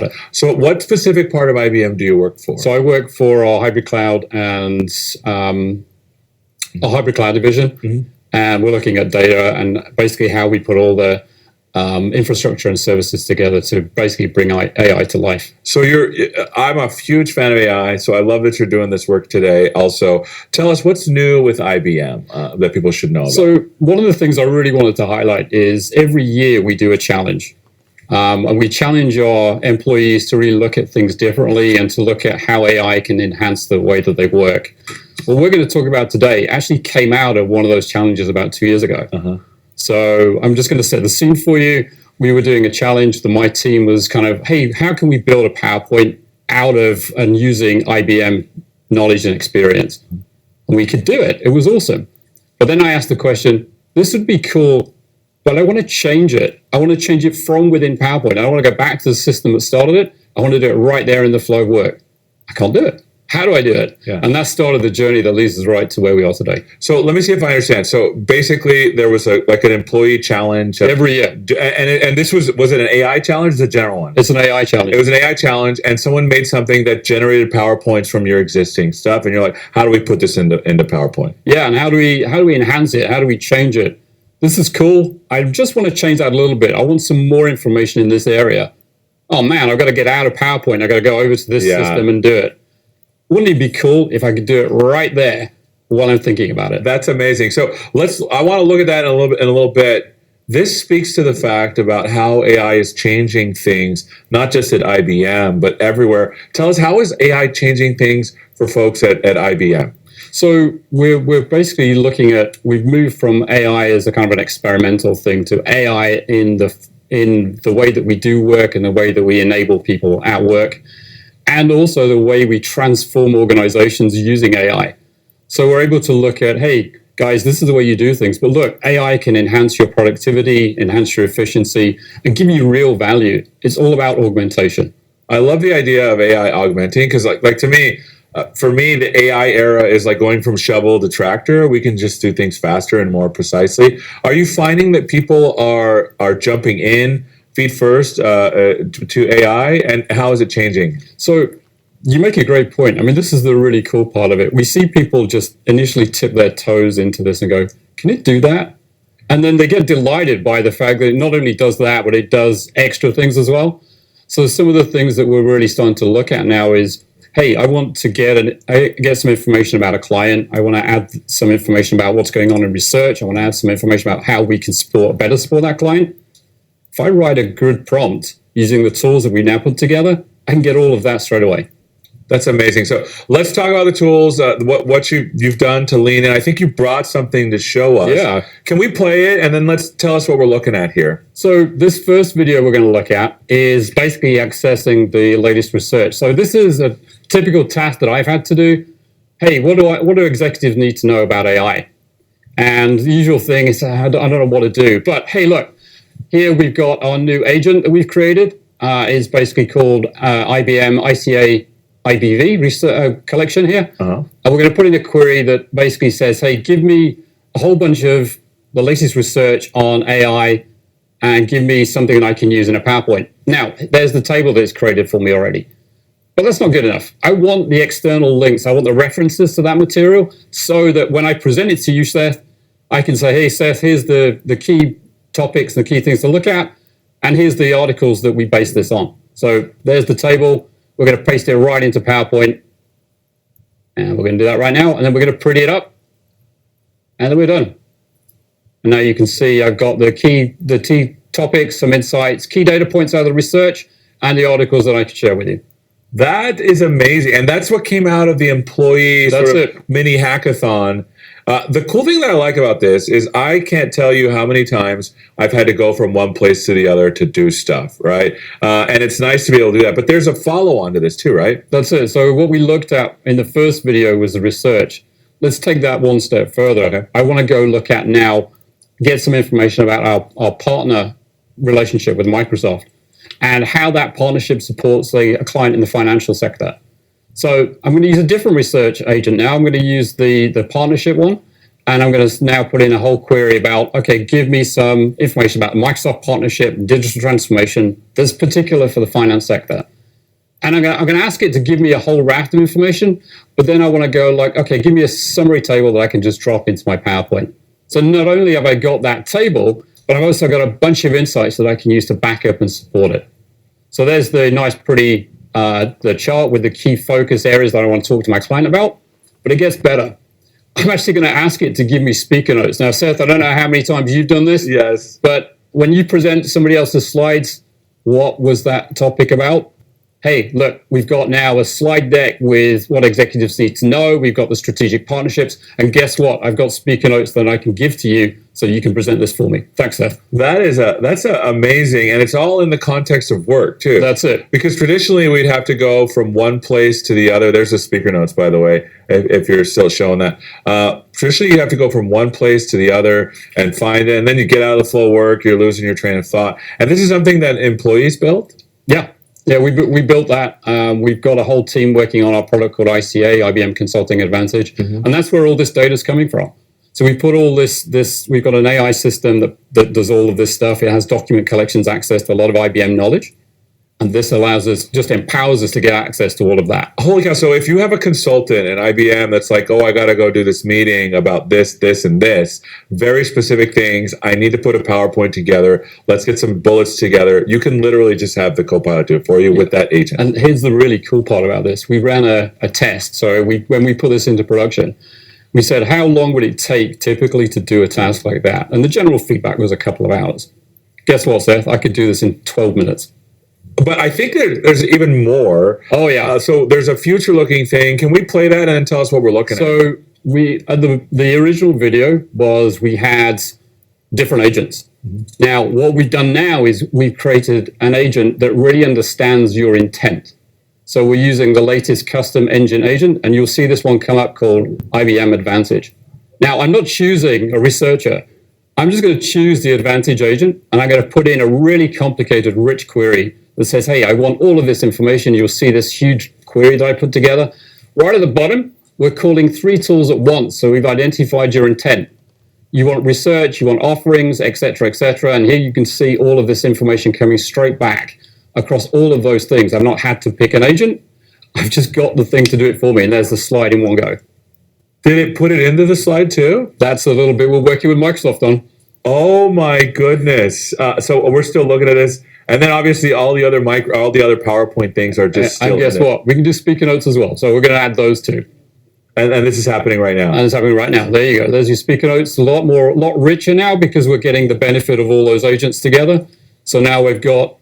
it. So what specific part of IBM do you work for? So I work for our hybrid cloud and our hybrid cloud division, and we're looking at data and basically how we put all the infrastructure and services together to basically bring AI to life. So I'm a huge fan of AI, so I love that you're doing this work today. Also, tell us what's new with IBM that people should know about. So one of the things I really wanted to highlight is every year we do a challenge. And we challenge our employees to really look at things differently and to look at how AI can enhance the way that they work. What we're going to talk about today actually came out of one of those challenges about 2 years ago. So I'm just going to set the scene for you. We were doing a challenge that my team was kind of, hey, how can we build a PowerPoint out of and using IBM knowledge and experience? And we could do it. It was awesome. But then I asked the question, this would be cool, but I want to change it. I want to change it from within PowerPoint. I don't want to go back to the system that started it. I want to do it right there in the flow of work. I can't do it. How do I do it? Yeah. And that started the journey that leads us right to where we are today. So let me see if I understand. So basically, there was an employee challenge every year, and this was it an AI challenge? Or a general one? It's an AI challenge. It was an AI challenge, and someone made something that generated PowerPoints from your existing stuff, and you're like, how do we put this into PowerPoint? Yeah, and how do we enhance it? How do we change it? This is cool. I just want to change that a little bit. I want some more information in this area. Oh man, I've got to get out of PowerPoint. I've got to go over to this system and do it. Wouldn't it be cool if I could do it right there while I'm thinking about it? That's amazing. So I want to look at that in a little bit. This speaks to the fact about how AI is changing things, not just at IBM, but everywhere. Tell us, how is AI changing things for folks at IBM? So we're basically looking at, we've moved from AI as a kind of an experimental thing to AI in the way that we do work and the way that we enable people at work, and also the way we transform organizations using AI. So we're able to look at, hey, guys, this is the way you do things, but look, AI can enhance your productivity, enhance your efficiency, and give you real value. It's all about augmentation. I love the idea of AI augmenting, because like to me, for me, the AI era is like going from shovel to tractor. We can just do things faster and more precisely. Are you finding that people are jumping in feet first to AI, and how is it changing? So you make a great point. I mean, this is the really cool part of it. We see people just initially tip their toes into this and go, can it do that? And then they get delighted by the fact that it not only does that, but it does extra things as well. So some of the things that we're really starting to look at now is, hey, I want to get some information about a client. I want to add some information about what's going on in research. I want to add some information about how we can better support that client. If I write a good prompt using the tools that we now put together, I can get all of that straight away. That's amazing. So let's talk about the tools, what you've done to lean in. I think you brought something to show us. Yeah. Can we play it, and then let's tell us what we're looking at here? So this first video we're going to look at is basically accessing the latest research. So this is a typical task that I've had to do. Hey, what do executives need to know about AI? And the usual thing is, I don't know what to do. But hey, look. Here we've got our new agent that we've created. It's basically called IBM ICA IBV research collection here. And we're going to put in a query that basically says, hey, give me a whole bunch of the latest research on AI and give me something that I can use in a PowerPoint. Now, there's the table that's created for me already. But that's not good enough. I want the external links. I want the references to that material so that when I present it to you, Seth, I can say, hey, Seth, here's the key topics, the key things to look at, and here's the articles that we base this on. So there's the table. We're going to paste it right into PowerPoint, and we're going to do that right now, and then we're going to pretty it up, and then we're done. And now you can see I've got the key topics, some insights, key data points out of the research, and the articles that I can share with you. That is amazing, and that's what came out of the employee mini hackathon. The cool thing that I like about this is I can't tell you how many times I've had to go from one place to the other to do stuff, right? And it's nice to be able to do that. But there's a follow-on to this too, right? That's it. So what we looked at in the first video was the research. Let's take that one step further. Okay. I want to go look at now, get some information about our partner relationship with Microsoft and how that partnership supports a client in the financial sector. So I'm going to use a different research agent now. I'm going to use the partnership one, and I'm going to now put in a whole query about, okay, give me some information about the Microsoft partnership, digital transformation, that's particular for the finance sector. And I'm going to ask it to give me a whole raft of information, but then I want to go like, okay, give me a summary table that I can just drop into my PowerPoint. So not only have I got that table, but I've also got a bunch of insights that I can use to back up and support it. So there's the nice, pretty the chart with the key focus areas that I want to talk to my client about. But it gets better. I'm actually going to ask it to give me speaker notes. Now, Seth, I don't know how many times you've done this. Yes. But when you present somebody else's slides, what was that topic about? Hey, look, we've got now a slide deck with what executives need to know. We've got the strategic partnerships. And guess what? I've got speaker notes that I can give to you so you can present this for me. Thanks, Seth. That's amazing. And it's all in the context of work, too. That's it. Because traditionally, we'd have to go from one place to the other. There's the speaker notes, by the way, if you're still showing that. Traditionally, you have to go from one place to the other and find it. And then you get out of the flow of work. You're losing your train of thought. And this is something that employees built? Yeah. Yeah, we built that. We've got a whole team working on our product called ICA, IBM Consulting Advantage, and that's where all this data is coming from. So we put all this. We've got an AI system that does all of this stuff. It has document collections access to a lot of IBM knowledge, and this allows us, just empowers us to get access to all of that. Holy cow! So if you have a consultant at IBM that's like, oh, I got to go do this meeting about this, and this, very specific things. I need to put a PowerPoint together. Let's get some bullets together. You can literally just have the Copilot do it for you with that agent. And here's the really cool part about this. We ran a test. So when we put this into production, we said, how long would it take typically to do a task like that? And the general feedback was a couple of hours. Guess what, Seth? I could do this in 12 minutes. But I think there's even more. Oh, yeah. So there's a future-looking thing. Can we play that and then tell us what we're looking at? So the original video was we had different agents. Mm-hmm. Now, what we've done now is we've created an agent that really understands your intent. So we're using the latest custom engine agent, and you'll see this one come up called IBM Advantage. Now, I'm not choosing a researcher. I'm just going to choose the Advantage agent, and I'm going to put in a really complicated, rich query that says, hey, I want all of this information. You'll see this huge query that I put together. Right at the bottom, we're calling 3 tools at once. So we've identified your intent. You want research, you want offerings, et cetera, and here you can see all of this information coming straight back across all of those things. I've not had to pick an agent. I've just got the thing to do it for me, and there's the slide in one go. Did it put it into the slide too? That's a little bit we're working with Microsoft on. Oh my goodness! So we're still looking at this. And then obviously all the other PowerPoint things are just still. And guess what? We can do speaker notes as well. So we're going to add those too. And this is happening right now. And it's happening right now. There you go. There's your speaker notes. A lot richer now because we're getting the benefit of all those agents together. So now we've got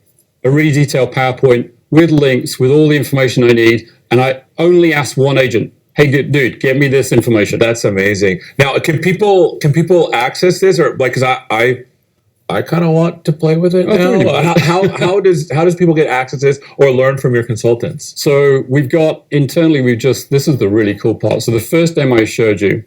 a really detailed PowerPoint with links, with all the information I need. And I only ask one agent, hey, dude, get me this information. That's amazing. Now, can people access this, or like, because I kind of want to play with it now. How does people get access to this or learn from your consultants? So we've got internally, this is the really cool part. So the first demo I showed you,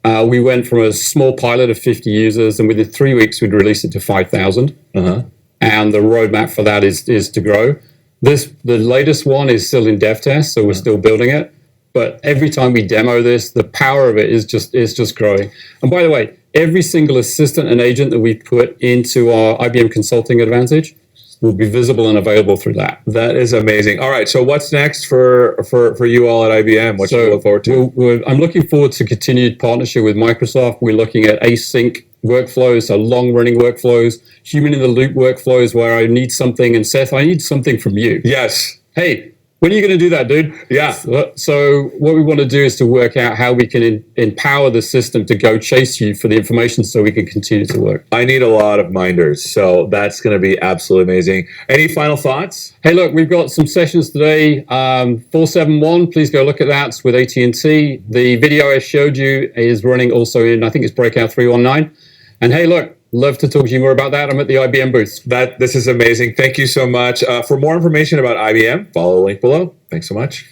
we went from a small pilot of 50 users, and within 3 weeks, we'd release it to 5,000. Uh-huh. And the roadmap for that is to grow. The latest one is still in dev test, so we're still building it. But every time we demo this, the power of it is just growing. And by the way, every single assistant and agent that we put into our IBM Consulting Advantage will be visible and available through that. That is amazing. All right, so what's next for you all at IBM? What do you look forward to? I'm looking forward to continued partnership with Microsoft. We're looking at async workflows, so long-running workflows, human-in-the-loop workflows where I need something, and Seth, I need something from you. Yes. Hey, when are you going to do that, dude? Yeah. So what we want to do is to work out how we can empower the system to go chase you for the information so we can continue to work. I need a lot of minders, so that's going to be absolutely amazing. Any final thoughts? Hey, look, we've got some sessions today. 471, please go look at that. It's with AT&T. The video I showed you is running also in, I think it's Breakout 319. And hey, look, love to talk to you more about that. I'm at the IBM booth. This is amazing. Thank you so much. For more information about IBM, follow the link below. Thanks so much.